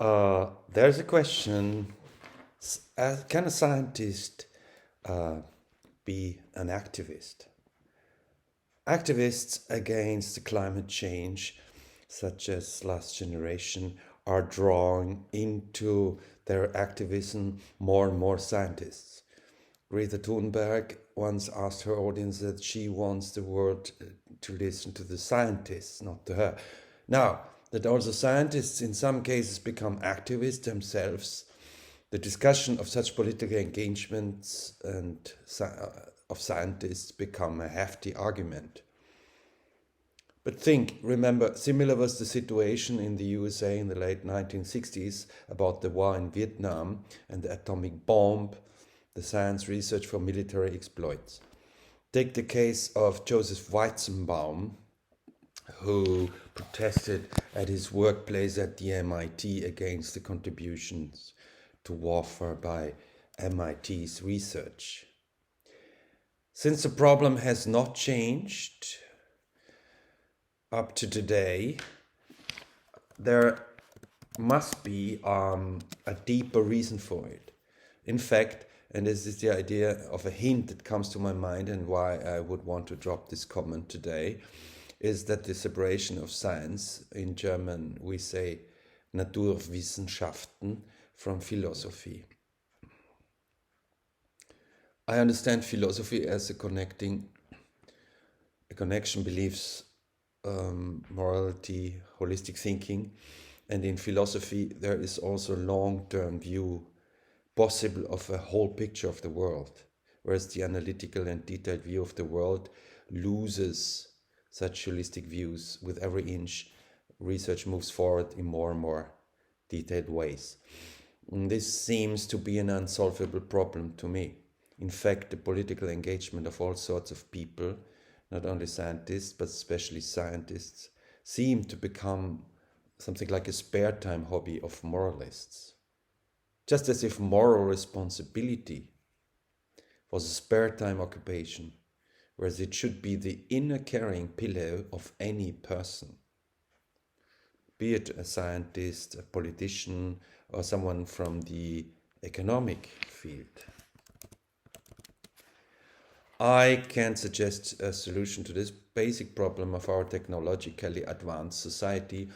There's a question, can a scientist be an activist? Activists against the climate change, such as Last Generation, are drawing into their activism more and more scientists. Greta Thunberg once asked her audience that she wants the world to listen to the scientists, not to her. Now, that also scientists in some cases become activists themselves, the discussion of such political engagements and of scientists become a hefty argument. But remember, similar was the situation in the USA in the late 1960s about the war in Vietnam and the atomic bomb, the science research for military exploits. Take the case of Joseph Weizenbaum, who protested at his workplace at the MIT against the contributions to warfare by MIT's research. Since the problem has not changed up to today, there must be a deeper reason for it. In fact, and this is the idea of a hint that comes to my mind and why I would want to drop this comment today, is that the separation of science, in German we say Naturwissenschaften, from philosophy. I understand philosophy as a connection, beliefs, morality, holistic thinking, and in philosophy there is also a long-term view possible of a whole picture of the world, whereas the analytical and detailed view of the world loses such holistic views. With every inch, research moves forward in more and more detailed ways. And this seems to be an unsolvable problem to me. In fact, the political engagement of all sorts of people, not only scientists, but especially scientists, seem to become something like a spare time hobby of moralists. Just as if moral responsibility was a spare time occupation, whereas it should be the inner carrying pillow of any person, be it a scientist, a politician, or someone from the economic field. I can suggest a solution to this basic problem of our technologically advanced society.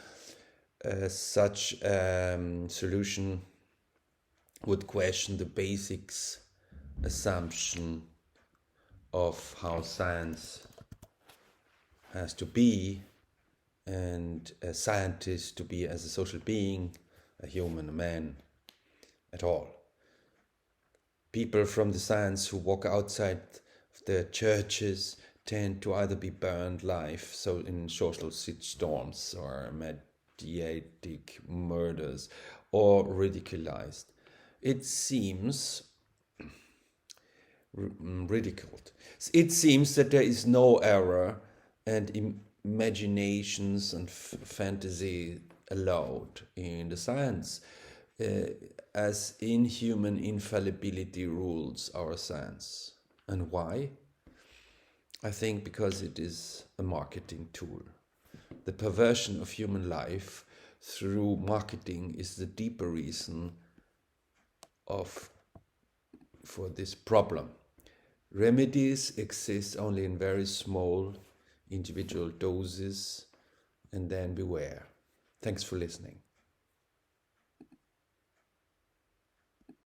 Such solution would question the basics assumption of how science has to be, and a scientist to be as a social being, a human, a man, at all. People from the science who walk outside of their churches tend to either be burned alive, so in social storms, or mediatic murders, or ridiculized. It seems ridiculed. It seems that there is no error and imaginations and fantasy allowed in the science, as inhuman infallibility rules our science. And why? I think because it is a marketing tool. The perversion of human life through marketing is the deeper reason for this problem. Remedies exist only in very small individual doses, and then beware. Thanks for listening.